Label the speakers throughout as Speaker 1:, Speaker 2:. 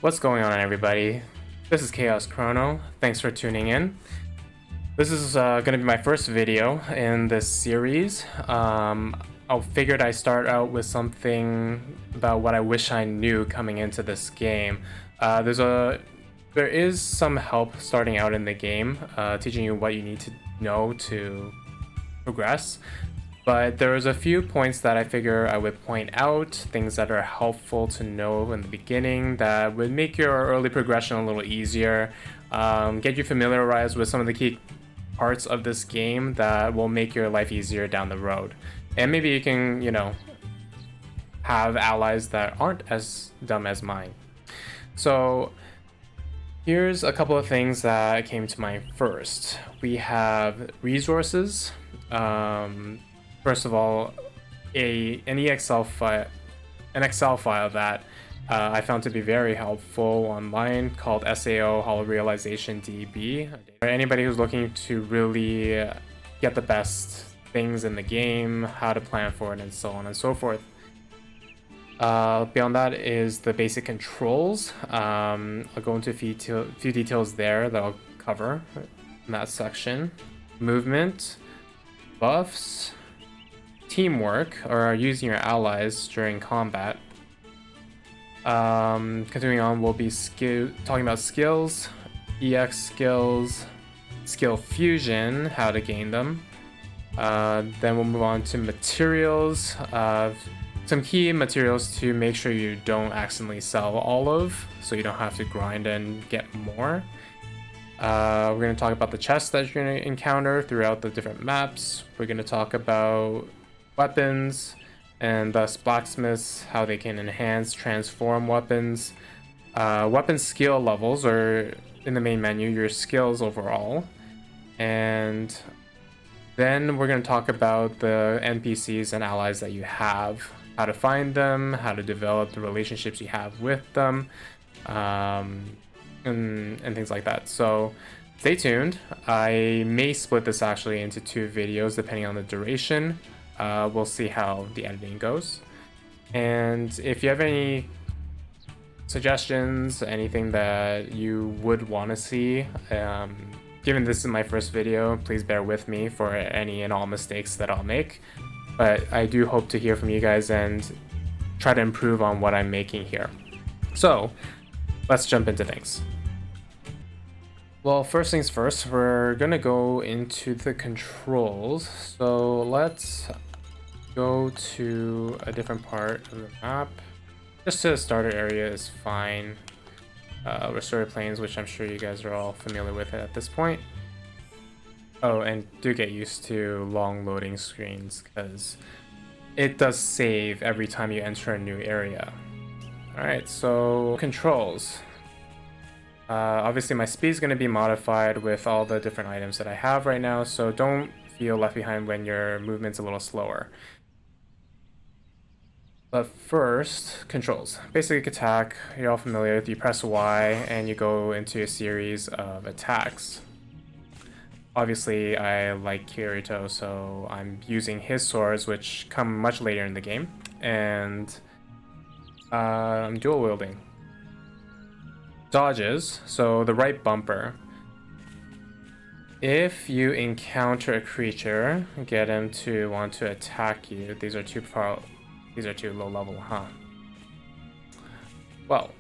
Speaker 1: What's going on, everybody? This is Chaos Chrono. Thanks for tuning in. This is going to be my first video in this series. I figured I'd start out with something about what I wish I knew coming into this game. There is some help starting out in the game, teaching you what you need to know to progress. But there was a few points that I figure I would point out, things that are helpful to know in the beginning that would make your early progression a little easier, get you familiarized with some of the key parts of this game that will make your life easier down the road. And maybe you can, have allies that aren't as dumb as mine. So here's a couple of things that came to mind first. We have resources. First of all, an Excel file that I found to be very helpful online called SAO Hollow Realization DB. For anybody who's looking to really get the best things in the game, how to plan for it, and so on and so forth. Beyond that is the basic controls. I'll go into a few details there that I'll cover in that section. Movement, buffs, teamwork, or using your allies during combat. Continuing on, we'll be talking about skills, EX skills, skill fusion, how to gain them. Then we'll move on to materials, some key materials to make sure you don't accidentally sell all of, so you don't have to grind and get more. We're going to talk about the chests that you're going to encounter throughout the different maps. We're going to talk about weapons and thus blacksmiths, how they can enhance, transform weapons, weapon skill levels, or in the main menu, your skills overall. And then we're going to talk about the NPCs and allies that you have, how to find them, how to develop the relationships you have with them, and things like that. So stay tuned. I may split this actually into 2 videos depending on the duration. We'll see how the editing goes. And if you have any suggestions, anything that you would want to see, given this is my first video, please bear with me for any and all mistakes that I'll make. But I do hope to hear from you guys and try to improve on what I'm making here. So let's jump into things. Well, first things first, we're gonna go into the controls. So let's go to a different part of the map. Just to the starter area is fine. Restored plains, which I'm sure you guys are all familiar with at this point. Oh, and do get used to long loading screens because it does save every time you enter a new area. Alright, so controls. Obviously my speed is going to be modified with all the different items that I have right now, so don't feel left behind when your movement's a little slower. But first, controls. Basic attack, you're all familiar with. You press Y and you go into a series of attacks. Obviously, I like Kirito, so I'm using his swords, which come much later in the game. And I'm dual wielding. Dodges, so the right bumper. If you encounter a creature, get him to want to attack you. These are too low level, huh? Well,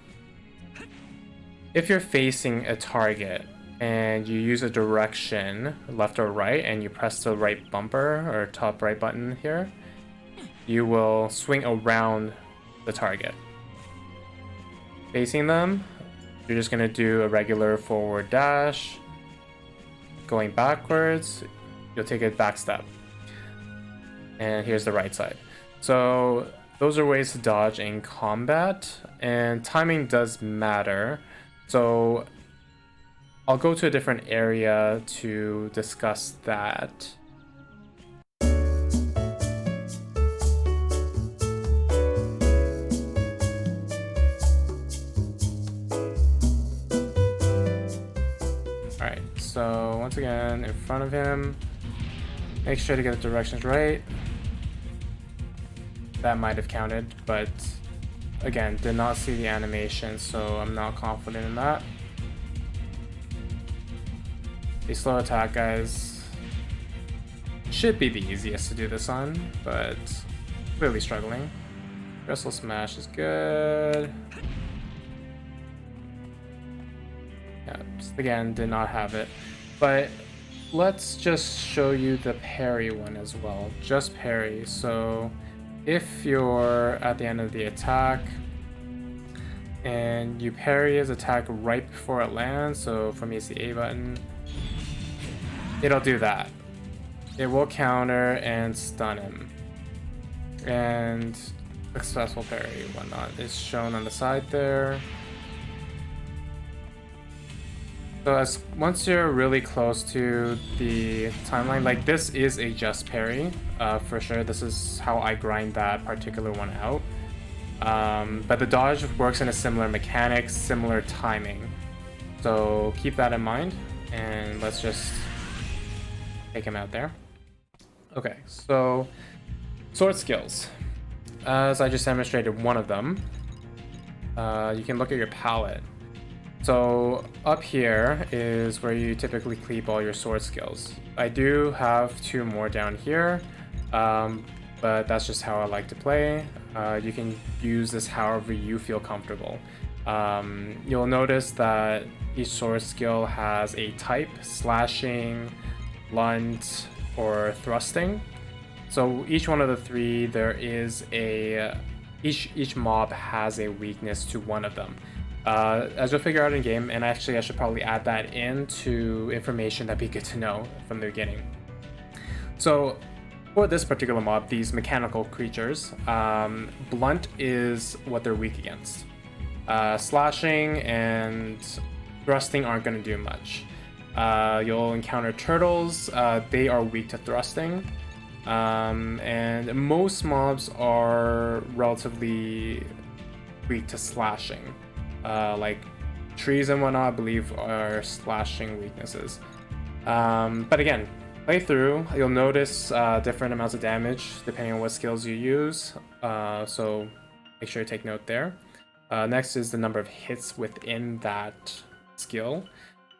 Speaker 1: if you're facing a target and you use a direction, left or right, and you press the right bumper or top right button here, you will swing around the target. Facing them, you're just gonna do a regular forward dash. Going backwards, you'll take a back step. And here's the right side. So those are ways to dodge in combat, and timing does matter. So I'll go to a different area to discuss that. Alright, so once again, in front of him, Make sure to get the directions right. That might have counted, but again, did not see the animation, so I'm not confident in that. A slow attack, guys. Should be the easiest to do this on, but clearly struggling. Wrestle Smash is good. Yeah, just again, did not have it. But let's just show you the parry one as well. Just parry. So if you're at the end of the attack and you parry his attack right before it lands, so for me it's the A button, it'll do that. It will counter and stun him. And successful parry and whatnot is shown on the side there. So once you're really close to the timeline, like this is a just parry, for sure. This is how I grind that particular one out. But the dodge works in a similar mechanic, similar timing. So keep that in mind, and let's just take him out there. Okay, so sword skills. As I just demonstrated one of them, you can look at your palette. So up here is where you typically keep all your sword skills. I do have 2 more down here, but that's just how I like to play. You can use this however you feel comfortable. You'll notice that each sword skill has a type: slashing, blunt, or thrusting. So each one of the 3, there is a each mob has a weakness to one of them. As you'll figure out in game, and actually I should probably add that into information that'd be good to know from the beginning. So for this particular mob, these mechanical creatures, blunt is what they're weak against. Slashing and thrusting aren't going to do much. You'll encounter turtles, they are weak to thrusting. And most mobs are relatively weak to slashing. Like trees and whatnot, I believe, are slashing weaknesses. But again, play through, you'll notice different amounts of damage depending on what skills you use. So make sure you take note there. Next is the number of hits within that skill.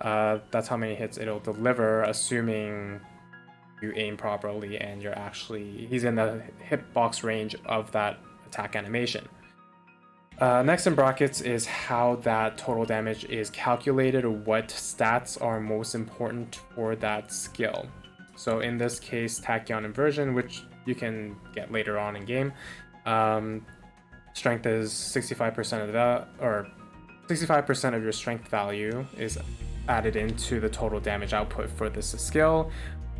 Speaker 1: That's how many hits it'll deliver, assuming you aim properly and he's in the hitbox range of that attack animation. Next in brackets is how that total damage is calculated, or what stats are most important for that skill. So in this case, tachyon inversion, which you can get later on in game. Strength is 65% of that, or 65% of your strength value is added into the total damage output for this skill.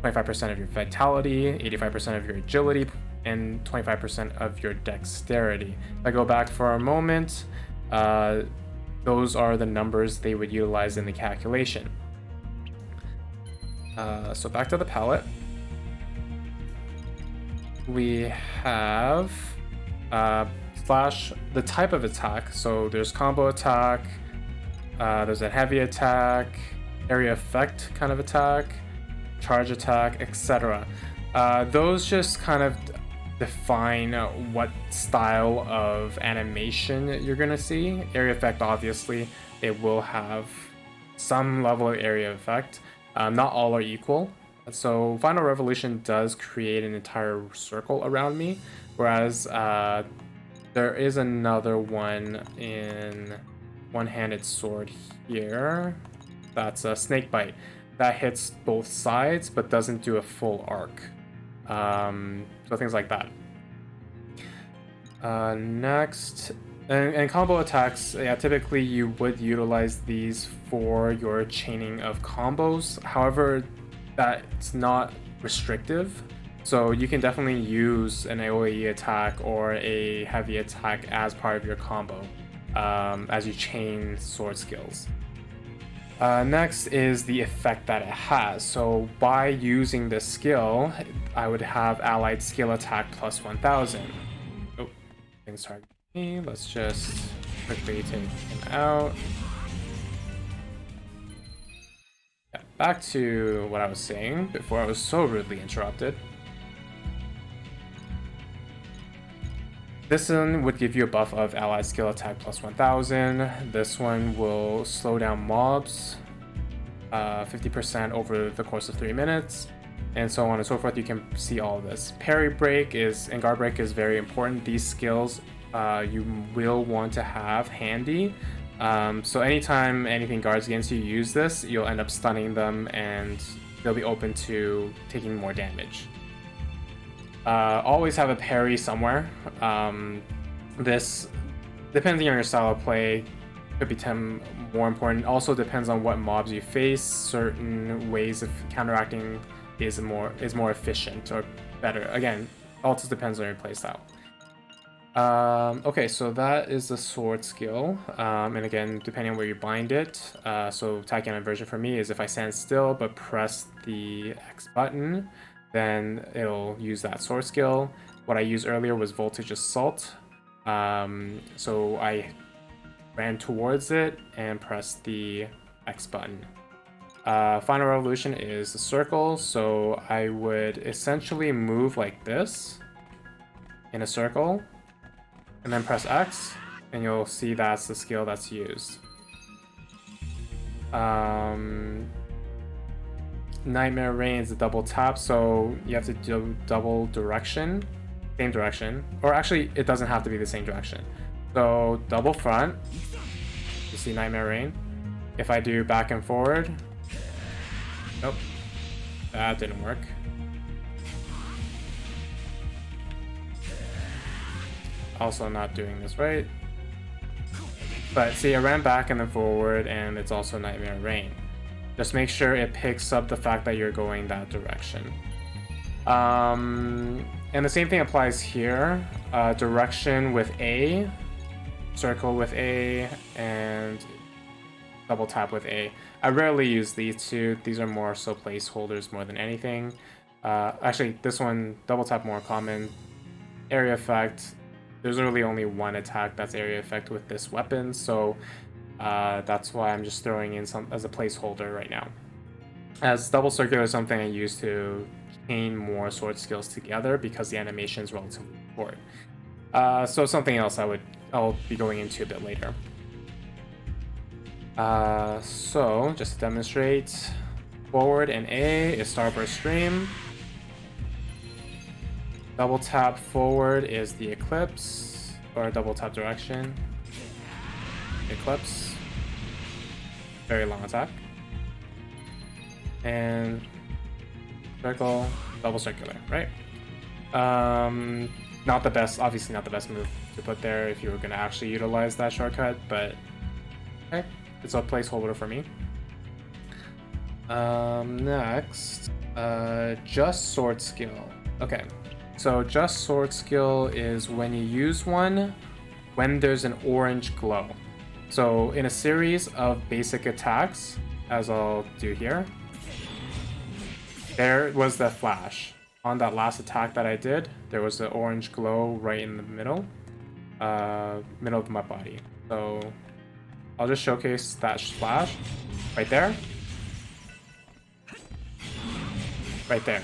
Speaker 1: 25% of your vitality, 85% of your agility, and 25% of your dexterity. If I go back for a moment, those are the numbers they would utilize in the calculation. So back to the palette. We have slash, the type of attack. So there's combo attack, there's a heavy attack, area effect kind of attack, charge attack, etc. Those just kind of define what style of animation you're gonna see. Area effect, obviously, it will have some level of area effect. Not all are equal. So Final Revolution does create an entire circle around me, whereas there is another one in One-Handed Sword here. That's a Snake Bite. That hits both sides, but doesn't do a full arc. So things like that. Next, and combo attacks, yeah, typically you would utilize these for your chaining of combos. However, that's not restrictive. So you can definitely use an AoE attack or a heavy attack as part of your combo as you chain sword skills. Next is the effect that it has. So by using this skill, I would have allied skill attack plus 1000. Oh, things target me. Let's just quickly take him out. Yeah, back to what I was saying before I was so rudely interrupted. This one would give you a buff of ally skill attack plus 1000. This one will slow down mobs 50% over the course of 3 minutes, and so on and so forth. You can see all of this. Parry break and guard break is very important. These skills you will want to have handy. So anytime anything guards against you, use this, you'll end up stunning them and they'll be open to taking more damage. Always have a parry somewhere. This, depending on your style of play, could be more important. Also depends on what mobs you face. Certain ways of counteracting is more efficient or better. Again, all just depends on your playstyle. Okay, so that is the sword skill, and again, depending on where you bind it. So Tachyon version for me is if I stand still but press the X button, then it'll use that sword skill. What I used earlier was Voltage Assault. So I ran towards it and pressed the X button. Final Revolution is the circle, so I would essentially move like this in a circle and then press X, and you'll see that's the skill that's used. Nightmare Rain is a double tap, so you have to do double direction, same direction, or actually it doesn't have to be the same direction. So double front, you see Nightmare Rain. If I do back and forward, nope, that didn't work. Also not doing this right. But see, I ran back and then forward, and it's also Nightmare Rain. Just make sure it picks up the fact that you're going that direction. And the same thing applies here. Direction with A, circle with A, and double tap with A. I rarely use these two. These are more so placeholders more than anything. Actually, this one, double tap more common. Area effect. There's really only one attack that's area effect with this weapon, so that's why I'm just throwing in some as a placeholder right now. As double circular is something I use to chain more sword skills together because the animation is relatively short. So something else I'll be going into a bit later. So just to demonstrate, forward and A is Starburst Stream. Double tap forward is the Eclipse, or double tap direction. Eclipse. Very long attack. And circle, double circular, right? Not the best, obviously not the best move to put there if you were going to actually utilize that shortcut, but okay, it's a placeholder for me. Next, just sword skill. Okay. So just sword skill is when you use one when there's an orange glow. So in a series of basic attacks, as I'll do here, there was the flash. On that last attack that I did, there was the orange glow right in the middle of my body. So I'll just showcase that flash right there. Right there.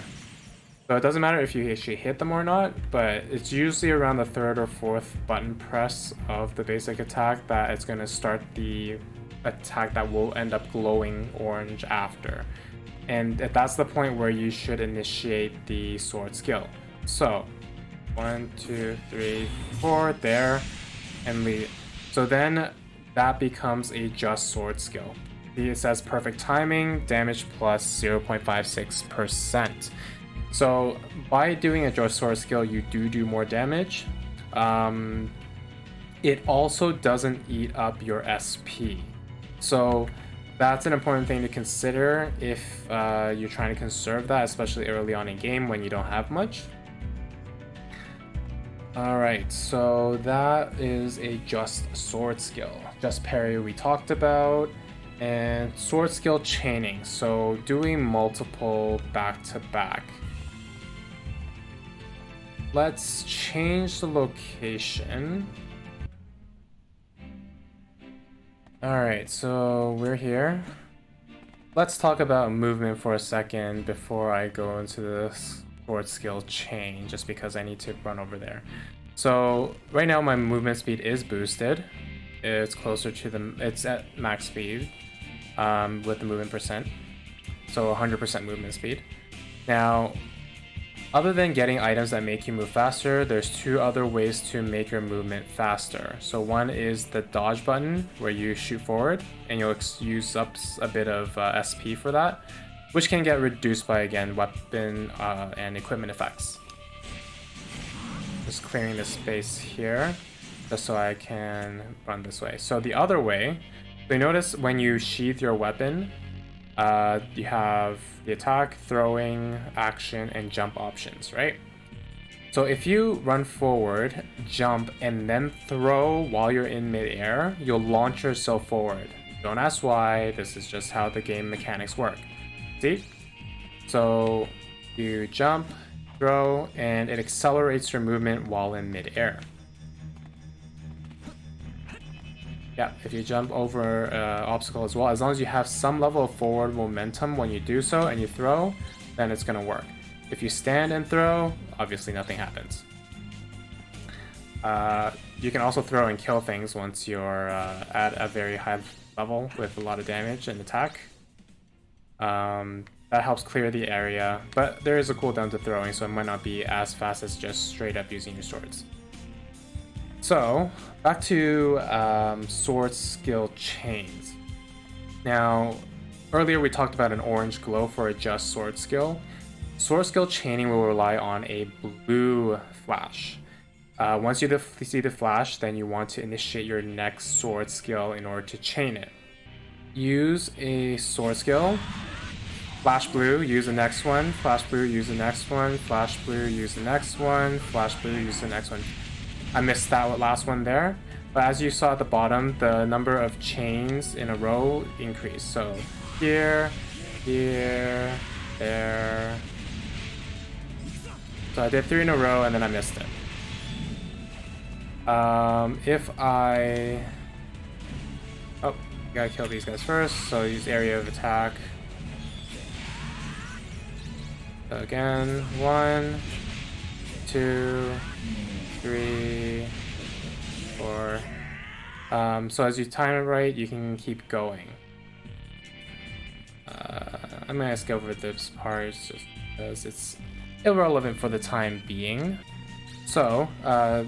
Speaker 1: So it doesn't matter if you actually hit them or not, but it's usually around the third or fourth button press of the basic attack that it's going to start the attack that will end up glowing orange after. And that's the point where you should initiate the sword skill. So 1, 2, 3, 4 there, and lead. So then that becomes a just sword skill. It says perfect timing, damage plus 0.56%. So by doing a just sword skill, you do more damage. It also doesn't eat up your SP. So that's an important thing to consider if you're trying to conserve that, especially early on in game when you don't have much. Alright, so that is a just sword skill. Just parry we talked about. And sword skill chaining, so doing multiple back-to-back. Let's change the location. Alright, so we're here. let's talk about movement for a second before I go into the sword skill chain, just because I need to run over there. So right now my movement speed is boosted. It's closer to it's at max speed with the movement percent. So 100% movement speed. Now, other than getting items that make you move faster, there's two other ways to make your movement faster. So one is the dodge button, where you shoot forward, and you'll use up a bit of SP for that, which can get reduced by, again, weapon and equipment effects. Just clearing the space here, just so I can run this way. So the other way, so you notice when you sheath your weapon, you have the attack, throwing, action, and jump options, right? So if you run forward, jump, and then throw while you're in midair, you'll launch yourself forward. Don't ask why, this is just how the game mechanics work. See? So you jump, throw, and it accelerates your movement while in midair. Yeah, if you jump over obstacle as well, as long as you have some level of forward momentum when you do so and you throw, then it's gonna work. If you stand and throw, obviously nothing happens. You can also throw and kill things once you're at a very high level with a lot of damage and attack. That helps clear the area, but there is a cooldown to throwing, so it might not be as fast as just straight up using your swords. So, back to sword skill chains. Now, earlier we talked about an orange glow for a just sword skill. Sword skill chaining will rely on a blue flash. Once you see the flash, then you want to initiate your next sword skill in order to chain it. Use a sword skill, flash blue, use the next one, flash blue, use the next one, flash blue, use the next one, flash blue, use the next one. I missed that last one there, but as you saw at the bottom, the number of chains in a row increased. So here, here, there. So I did 3 in a row and then I missed it. Oh, gotta kill these guys first, so use area of attack. So again, 1, 2, 3, 4. So as you time it right, you can keep going. I'm gonna skip over this part just because it's irrelevant for the time being. So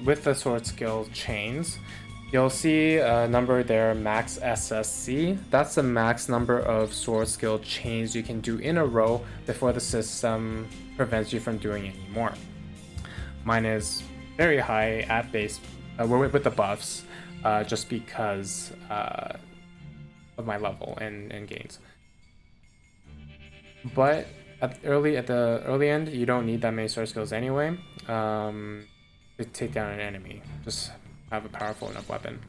Speaker 1: with the sword skill chains, you'll see a number there, max SSC. That's the max number of sword skill chains you can do in a row before the system prevents you from doing any more. Mine is very high at base with the buffs, just because of my level and gains. But at the early end, you don't need that many sword skills anyway to take down an enemy. Just have a powerful enough weapon.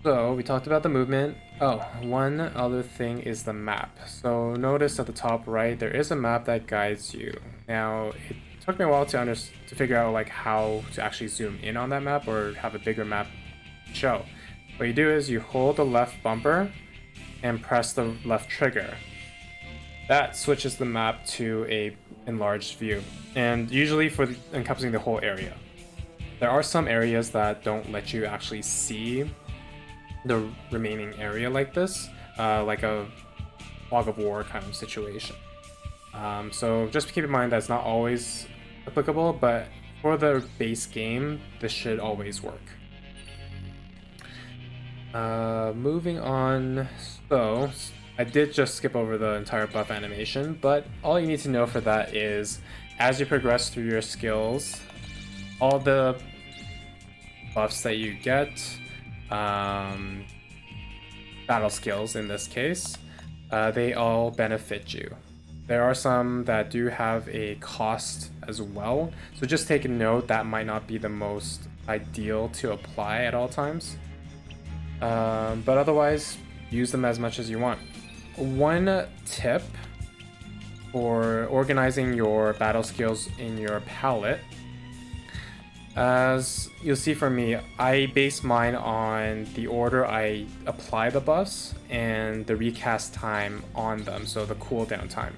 Speaker 1: So we talked about the movement. Oh, one other thing is the map. So notice at the top right, there is a map that guides you. Now, it took me a while to figure out like how to actually zoom in on that map or have a bigger map show. What you do is you hold the left bumper and press the left trigger. That switches the map to a enlarged view, and usually for encompassing the whole area. There are some areas that don't let you actually see the remaining area like this, like a fog of war kind of situation. So just keep in mind that's not always applicable, but for the base game, this should always work. Moving on, so I did just skip over the entire buff animation, but all you need to know for that is as you progress through your skills, all the buffs that you get, battle skills in this case, they all benefit you. There are some that do have a cost as well, so just take a note that might not be the most ideal to apply at all times. But otherwise, use them as much as you want. One tip for organizing your battle skills in your palette As you'll see from me, I base mine on the order I apply the buffs and the recast time on them, so the cooldown time.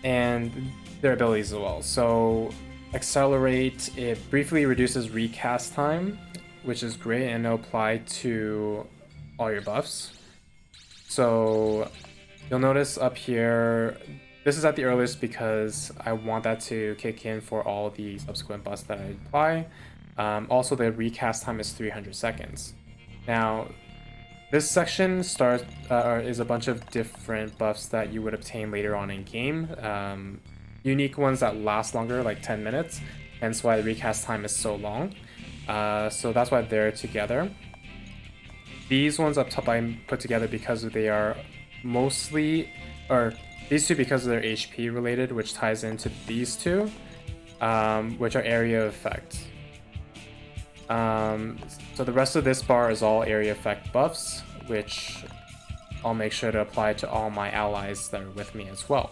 Speaker 1: And their abilities as well. So Accelerate, it briefly reduces recast time, which is great, and it'll apply to all your buffs. So you'll notice up here, this is at the earliest because I want that to kick in for all the subsequent buffs that I apply. Also, the recast time is 300 seconds. Now, this section is a bunch of different buffs that you would obtain later on in game. Unique ones that last longer, like 10 minutes, hence why the recast time is so long. So that's why they're together. These ones up top I put together because they are mostly, or these two because of their HP related, which ties into these two, which are area effect. So the rest of this bar is all area effect buffs, which I'll make sure to apply to all my allies that are with me as well.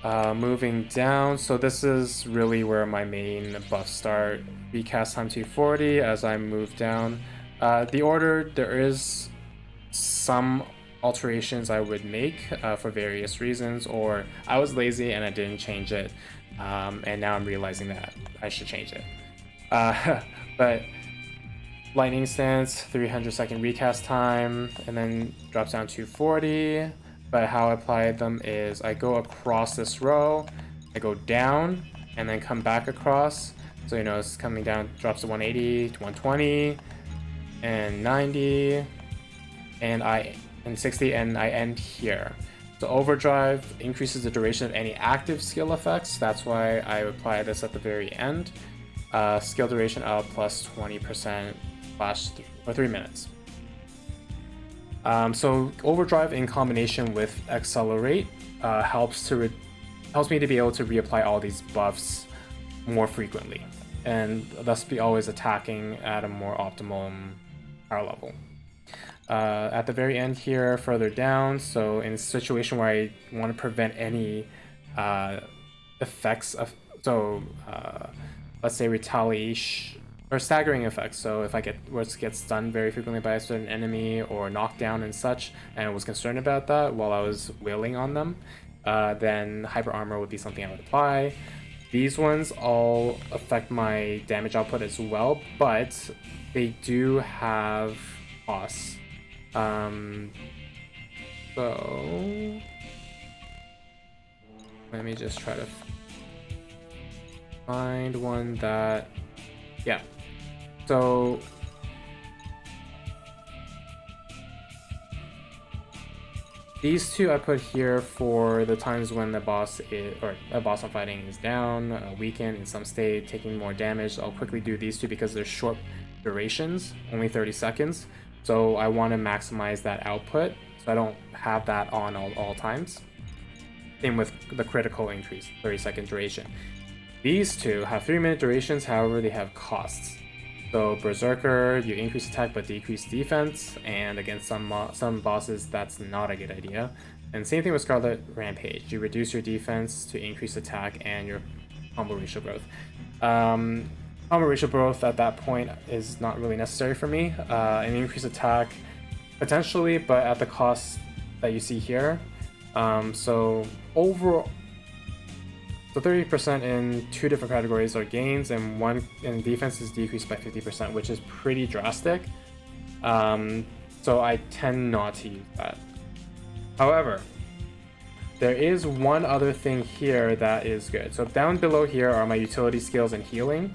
Speaker 1: Moving down, so this is really where my main buffs start. Recast time 240 as I move down. The order, there is some alterations I would make for various reasons, or I was lazy and I didn't change it, and now I'm realizing that I should change it. But lightning stance, 300-second recast time, and then drops down to 240. But how I apply them is I go across this row, I go down, and then come back across. So you know it's coming down, drops to 180, to 120, and 90, and 60, and I end here. So overdrive increases the duration of any active skill effects. That's why I apply this at the very end. Skill duration up plus 20% for 3 minutes. So overdrive in combination with accelerate helps me to be able to reapply all these buffs more frequently, and thus be always attacking at a more optimum power level. At the very end here, further down, so in a situation where I want to prevent any effects of, let's say retaliation or staggering effects. So if I get stunned very frequently by a certain enemy or knocked down and such, and I was concerned about that while I was wailing on them, then hyper armor would be something I would apply. These ones all affect my damage output as well, but they do have costs. So let me just try to find one that, yeah. So these two I put here for the times when the boss I'm fighting is down, weakened in some state, taking more damage. I'll quickly do these two because they're short durations, only 30 seconds. So I want to maximize that output, so I don't have that on all times. Same with the critical increase, 30-second duration. These two have 3-minute durations, however they have costs. So Berserker, you increase attack but decrease defense, and against some bosses that's not a good idea. And same thing with Scarlet Rampage, you reduce your defense to increase attack and your combo ratio growth. Combo ratio growth at that point is not really necessary for me. An increased attack potentially, but at the cost that you see here. So overall, so 30% in 2 different categories are gains, and one in defense is decreased by 50%, which is pretty drastic. So I tend not to use that. However, there is one other thing here that is good. So down below here are my utility skills and healing.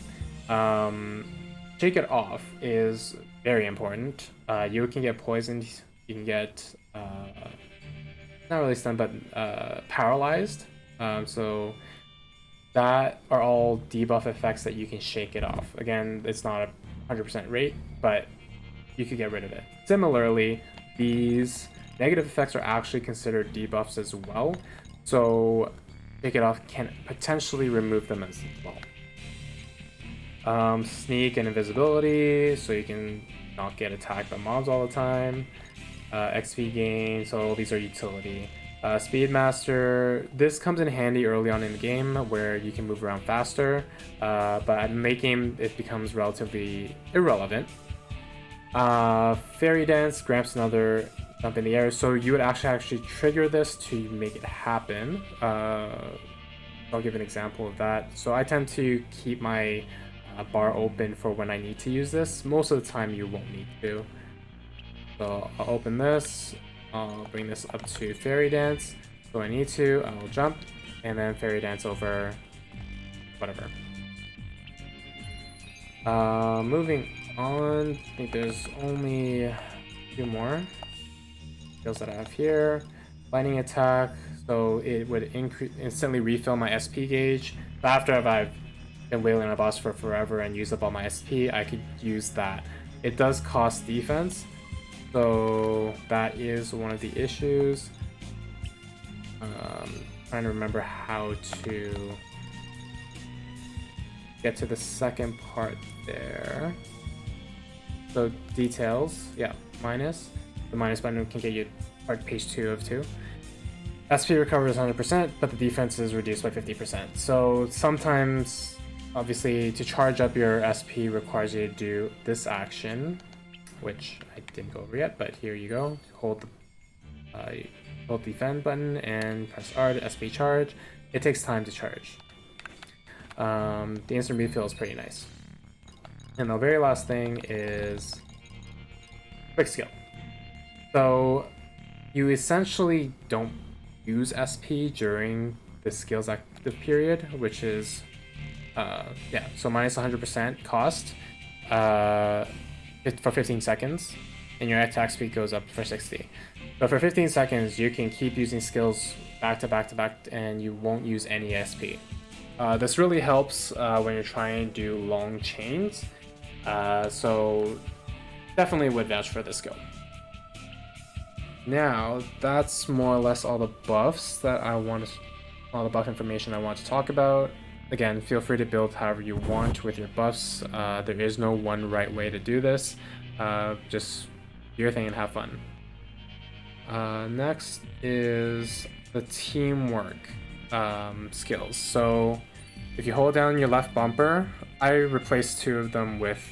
Speaker 1: Shake It Off is very important. You can get poisoned, you can get not really stunned, but paralyzed. So that are all debuff effects that you can shake it off. Again, it's not a 100% rate, but you could get rid of it. Similarly, these negative effects are actually considered debuffs as well, so Shake It Off can potentially remove them as well. Sneak and invisibility, so you can not get attacked by mobs all the time. XP gain, so these are utility. Speedmaster, this comes in handy early on in the game where you can move around faster, but in late game it becomes relatively irrelevant. Fairy Dance grants another jump in the air, so you would actually trigger this to make it happen. I'll give an example of that. So I tend to keep my bar open for when I need to use this. Most of the time you won't need to. So I'll open this, I'll bring this up to Fairy Dance. So I need to, I'll jump, and then Fairy Dance over whatever. Moving on, I think there's only a few more skills that I have here. Lightning attack, so it would instantly refill my SP gauge. But after I've been wailing on a boss for forever and used up all my SP, I could use that. It does cost defense, so that is one of the issues. Trying to remember how to get to the second part there. So details, yeah, minus. The minus button can get you page 2 of 2. SP recovery is 100%, but the defense is reduced by 50%. So sometimes, obviously, to charge up your SP requires you to do this action, which I didn't go over yet, but here you go. Hold the defend button and press R to SP charge. It takes time to charge. The instant refill is pretty nice. And the very last thing is quick skill. So you essentially don't use SP during the skills active period, which is yeah, so minus 100% cost for 15 seconds, and your attack speed goes up for 60. So for 15 seconds, you can keep using skills back to back to back, and you won't use any SP. This really helps when you're trying to do long chains. So definitely would vouch for this skill. Now, that's more or less all the buffs that I want to, all the buff information I want to talk about. Again, feel free to build however you want with your buffs. There is no one right way to do this. Just do your thing and have fun. Next is the teamwork skills. So if you hold down your left bumper, I replaced 2 of them with,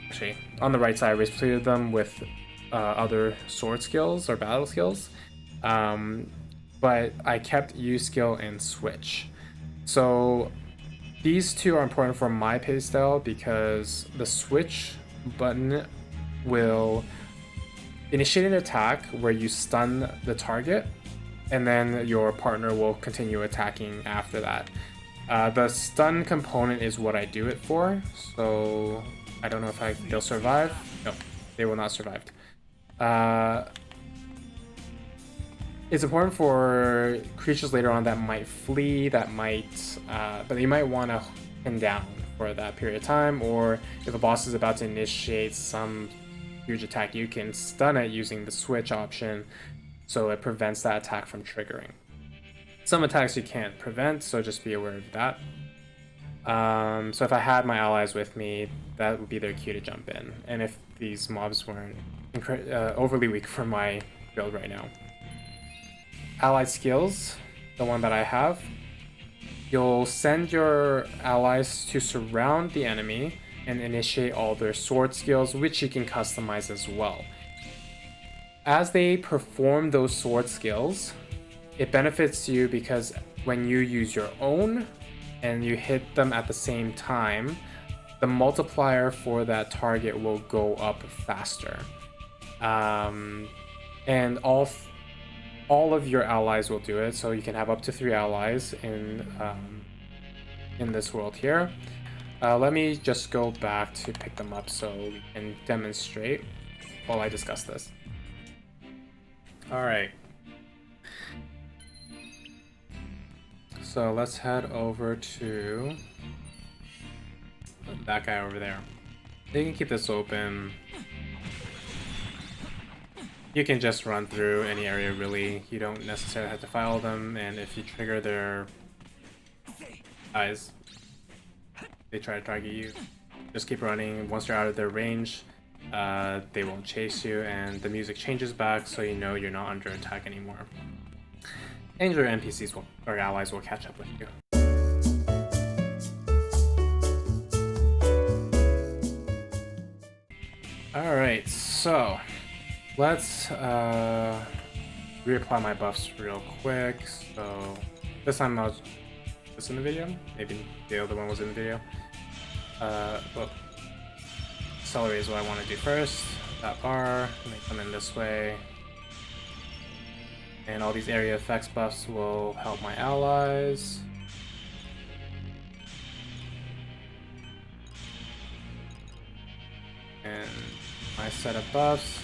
Speaker 1: actually on the right side, I replaced them with other sword skills or battle skills, but I kept U skill and switch. So these 2 are important for my playstyle because the switch button will initiate an attack where you stun the target, and then your partner will continue attacking after that. The stun component is what I do it for, so I don't know if they'll survive. No, they will not survive. It's important for creatures later on that might flee, that might, but you might want to pin down for that period of time, or if a boss is about to initiate some huge attack, you can stun it using the switch option, so it prevents that attack from triggering. Some attacks you can't prevent, so just be aware of that. So if I had my allies with me, that would be their cue to jump in, and if these mobs weren't overly weak for my build right now. Allied skills, the one that I have, you'll send your allies to surround the enemy and initiate all their sword skills, which you can customize as well. As they perform those sword skills, it benefits you because when you use your own and you hit them at the same time, the multiplier for that target will go up faster. And all of your allies will do it, so you can have up to 3 allies in this world here. Let me just go back to pick them up so we can demonstrate while I discuss this. Alright. So let's head over to that guy over there. You can keep this open. You can just run through any area, really. You don't necessarily have to follow them, and if you trigger their eyes, they try to target you. Just keep running. Once you're out of their range, they won't chase you, and the music changes back so you know you're not under attack anymore. and your NPCs will, or allies will catch up with you. Alright, so let's reapply my buffs real quick. So this time I was in the video, maybe the other one was in the video. Well, accelerate is what I want to do first. That bar, let me come in this way. And all these area effects buffs will help my allies. And my set of buffs.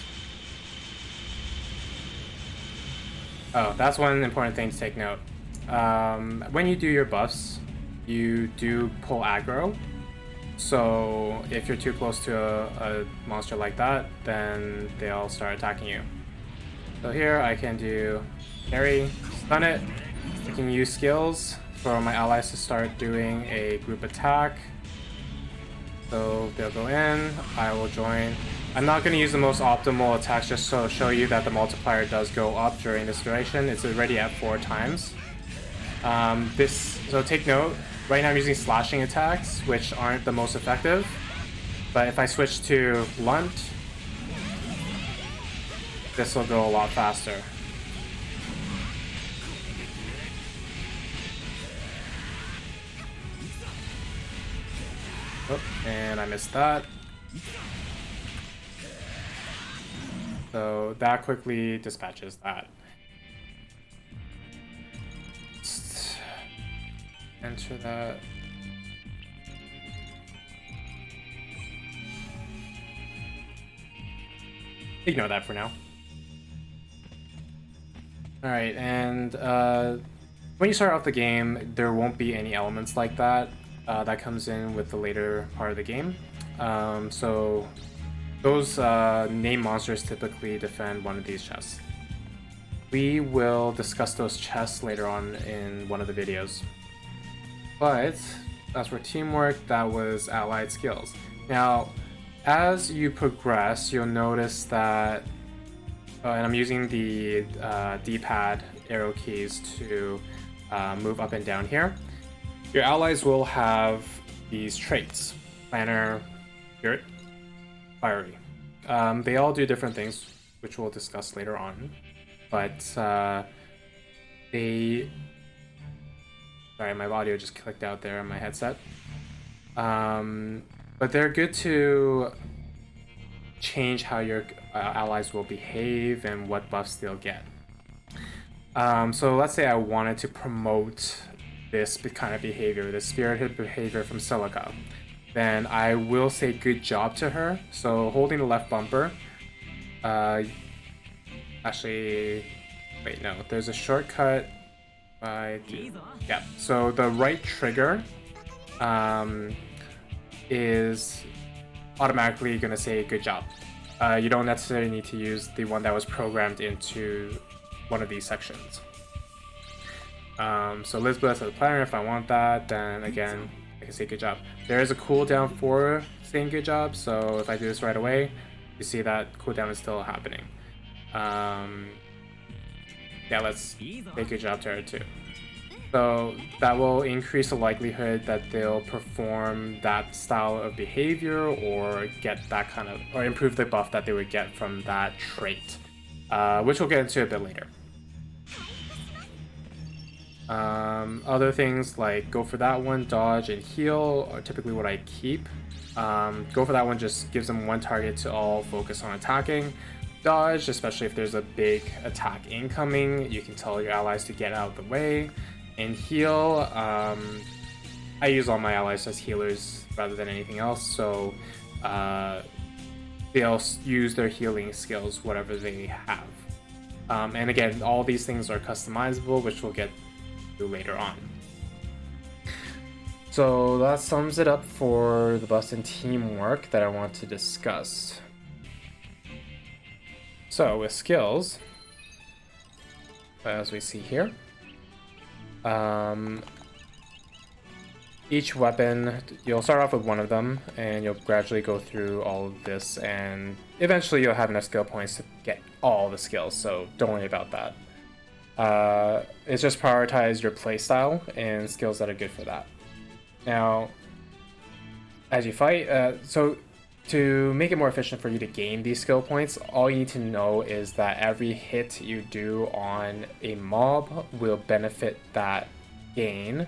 Speaker 1: Oh, that's one important thing to take note. When you do your buffs, you do pull aggro. So if you're too close to a monster like that, then they'll start attacking you. So here I can do parry, stun it. I can use skills for my allies to start doing a group attack. So they'll go in, I will join. I'm not going to use the most optimal attacks just to show you that the multiplier does go up during this duration. It's already at 4 times. So take note, right now I'm using slashing attacks, which aren't the most effective. But if I switch to blunt, this will go a lot faster. Oh, and I missed that. So that quickly dispatches that. Just enter that. Ignore that for now. Alright, and when you start off the game, there won't be any elements like that. That comes in with the later part of the game. So those named monsters typically defend one of these chests. We will discuss those chests later on in one of the videos. But that's for teamwork, that was allied skills. Now, as you progress, you'll notice that, and I'm using the D-pad arrow keys to move up and down here. Your allies will have these traits: planner, spirit, fiery. They all do different things, which we'll discuss later on. But sorry, my audio just clicked out there on my headset. But they're good to change how your allies will behave and what buffs they'll get. So let's say I wanted to promote this kind of behavior, this spirited behavior from Silica. Then I will say good job to her. So holding the left bumper, actually, wait, no, there's a shortcut. Yeah, so the right trigger is automatically gonna say good job. You don't necessarily need to use the one that was programmed into one of these sections. So Elizabeth as a planner, if I want that, then again, I can say good job. There is a cooldown for saying good job, so if I do this right away, you see that cooldown is still happening. Yeah, let's say good job to her too. So that will increase the likelihood that they'll perform that style of behavior or get that kind of, or improve the buff that they would get from that trait, which we'll get into a bit later. Other things like go for that one, dodge, and heal are typically what I keep. Go for that one just gives them one target to all focus on attacking. Dodge, especially if there's a big attack incoming, you can tell your allies to get out of the way. And heal, I use all my allies as healers rather than anything else, so they'll use their healing skills, whatever they have. And again, all these things are customizable, which we'll get to later on. So that sums it up for the buffs and teamwork that I want to discuss. So with skills, as we see here, each weapon, you'll start off with one of them and you'll gradually go through all of this, and eventually you'll have enough skill points to get all the skills, so don't worry about that. It's just prioritize your playstyle and skills that are good for that. Now, as you fight, so to make it more efficient for you to gain these skill points, all you need to know is that every hit you do on a mob will benefit that gain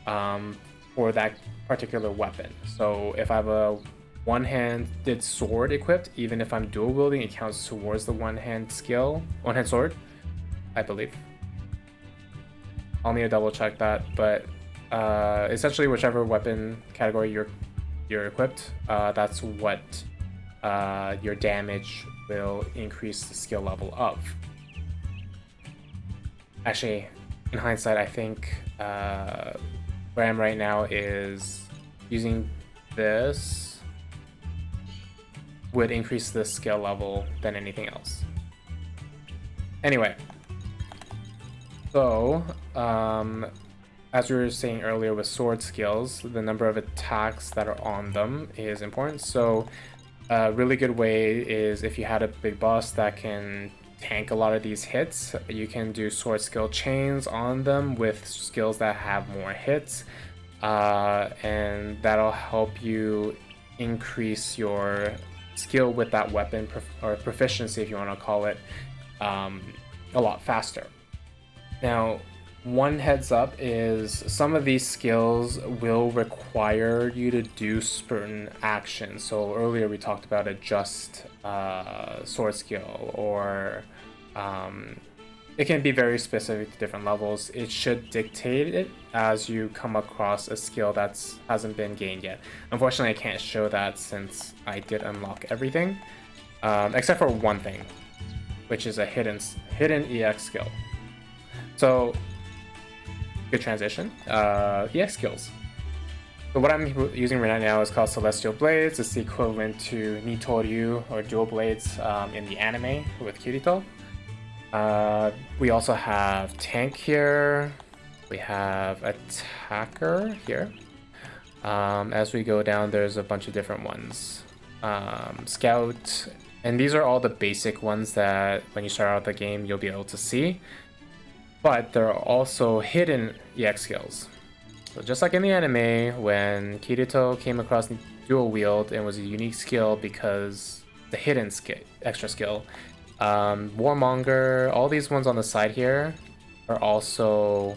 Speaker 1: for that particular weapon. So if I have a one-handed sword equipped, even if I'm dual wielding, it counts towards the one-hand sword, I believe. I'll need to double check that, but essentially whichever weapon category you're equipped, that's what your damage will increase the skill level of. Actually, in hindsight, I think where I am right now is using this would increase the skill level than anything else. Anyway, so as we were saying earlier with sword skills, the number of attacks that are on them is important. So a really good way is if you had a big boss that can tank a lot of these hits, you can do sword skill chains on them with skills that have more hits, and that'll help you increase your skill with that weapon, or proficiency if you want to call it, a lot faster. Now, one heads up is some of these skills will require you to do certain actions. So earlier we talked about adjust sword skill, or it can be very specific to different levels. It should dictate it as you come across a skill that hasn't been gained yet. Unfortunately, I can't show that since I did unlock everything, except for one thing, which is a hidden EX skill. So good transition. EX skills. So what I'm using right now is called Celestial Blades. It's the equivalent to Nitoryu or Dual Blades in the anime with Kirito. We also have Tank here. We have Attacker here. As we go down, there's a bunch of different ones. Scout. And these are all the basic ones that when you start out the game, you'll be able to see. But there are also hidden EX skills. So just like in the anime, when Kirito came across dual wield, it was a unique skill because the hidden extra skill. Warmonger, all these ones on the side here are also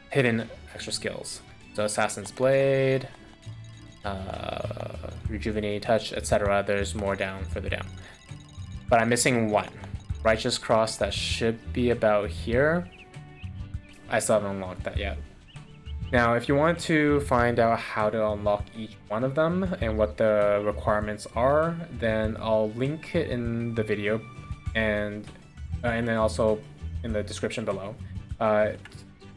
Speaker 1: hidden extra skills. So Assassin's Blade, Rejuvenating Touch, etc. There's more further down. But I'm missing one. Righteous Cross, that should be about here. I still haven't unlocked that yet. Now, if you want to find out how to unlock each one of them and what the requirements are, then I'll link it in the video and then also in the description below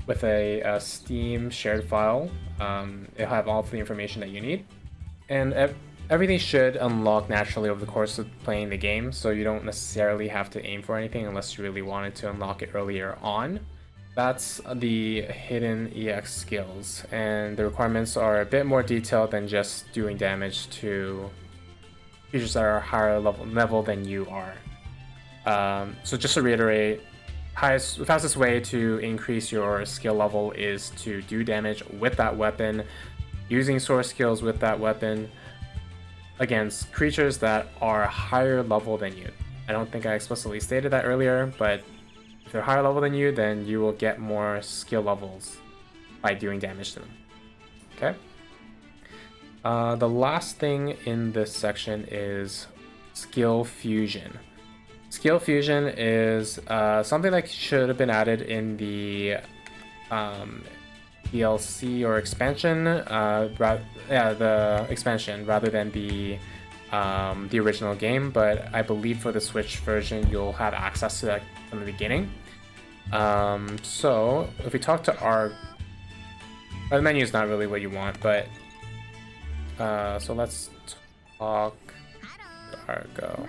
Speaker 1: with a Steam shared file. It'll have all of the information that you need. And everything should unlock naturally over the course of playing the game, so you don't necessarily have to aim for anything unless you really wanted to unlock it earlier on. That's the hidden EX skills, and the requirements are a bit more detailed than just doing damage to creatures that are higher level than you are. So just to reiterate, fastest way to increase your skill level is to do damage with that weapon, using sword skills with that weapon, against creatures that are higher level than you. I don't think I explicitly stated that earlier, but if they're higher level than you, then you will get more skill levels by doing damage to them. Okay? The last thing in this section is skill fusion. Skill fusion is something that should have been added in the DLC or expansion, the expansion rather than the original game, but I believe for the Switch version you'll have access to that from the beginning. So if we talk to the menu is not really what you want, but so let's talk to Argo.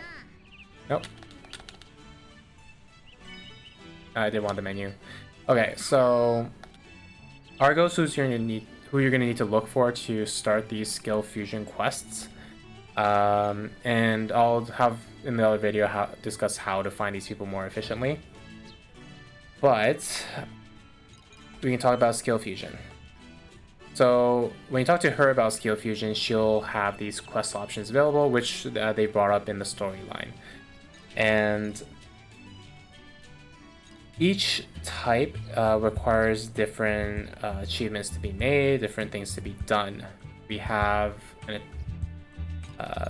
Speaker 1: Nope. I did want the menu. Okay, so Argo's who you're gonna need to look for to start these skill fusion quests. And I'll have in the other video discuss how to find these people more efficiently. But we can talk about skill fusion. So when you talk to her about skill fusion, she'll have these quest options available, which they brought up in the storyline. And each type requires different achievements to be made, different things to be done. We have,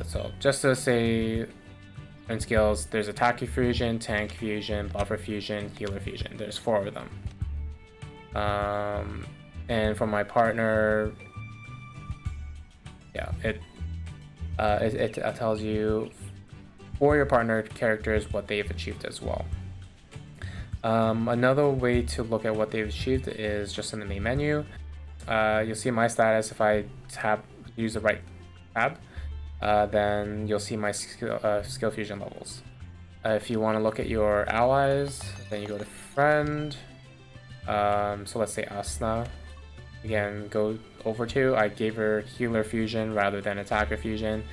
Speaker 1: so just to say, different skills, there's attack fusion, tank fusion, buffer fusion, healer fusion. There's 4 of them. And for my partner, yeah, it tells you for your partner characters what they've achieved as well. Another way to look at what they've achieved is just in the main menu. You'll see my status if I use the right tab. Then you'll see my skill fusion levels. If you want to look at your allies, then you go to friend. So let's say Asna. Again, go over to, I gave her healer fusion rather than attacker fusion.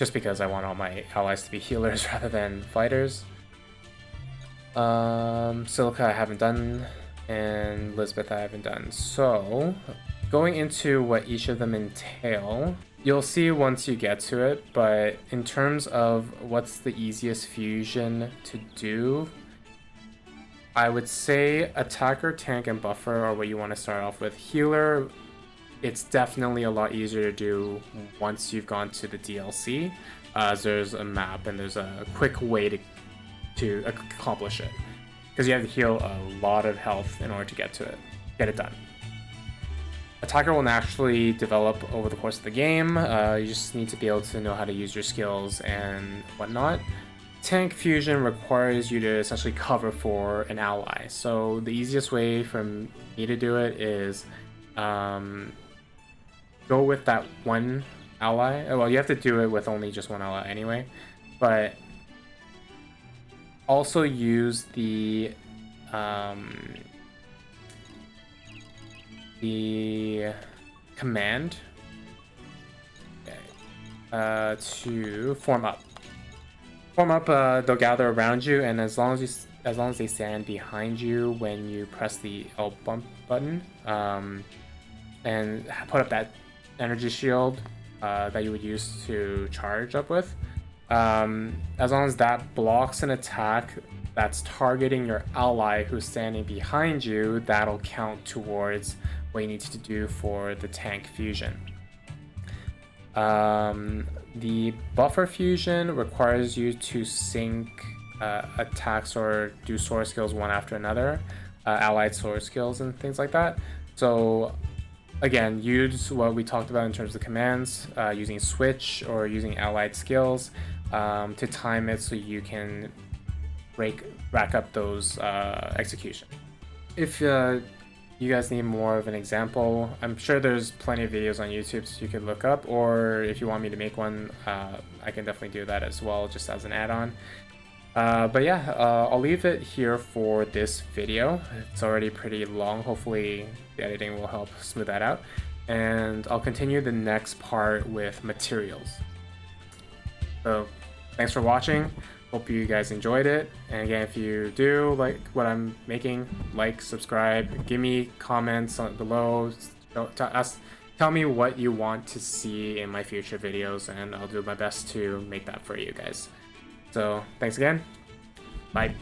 Speaker 1: Just because I want all my allies to be healers rather than fighters. Silica I haven't done, and Lisbeth I haven't done. So, going into what each of them entail, you'll see once you get to it, but in terms of what's the easiest fusion to do, I would say attacker, tank, and buffer are what you want to start off with. Healer, it's definitely a lot easier to do once you've gone to the DLC, as there's a map and there's a quick way to accomplish it, because you have to heal a lot of health in order to get it done. Attacker will naturally develop over the course of the game. You just need to be able to know how to use your skills and whatnot. Tank fusion requires you to essentially cover for an ally. So the easiest way for me to do it is go with that one ally. Well, you have to do it with only just one ally anyway, but also use the command to form up. They'll gather around you, and as long as they stand behind you when you press the L bump button, and put up that energy shield that you would use to charge up with, as long as that blocks an attack that's targeting your ally who's standing behind you, that'll count towards what you need to do for the tank fusion. The buffer fusion requires you to sync attacks or do sword skills one after another, allied sword skills and things like that. So again, use what we talked about in terms of commands, using switch or using allied skills to time it so you can rack up those execution. If you guys need more of an example, I'm sure there's plenty of videos on YouTube so you could look up, or if you want me to make one, I can definitely do that as well, just as an add-on. But yeah, I'll leave it here for this video. It's already pretty long. Hopefully the editing will help smooth that out, and I'll continue the next part with materials. So thanks for watching. Hope you guys enjoyed it, and again, if you do like what I'm making, like, subscribe, give me comments below, tell me what you want to see in my future videos, and I'll do my best to make that for you guys. So thanks again, bye.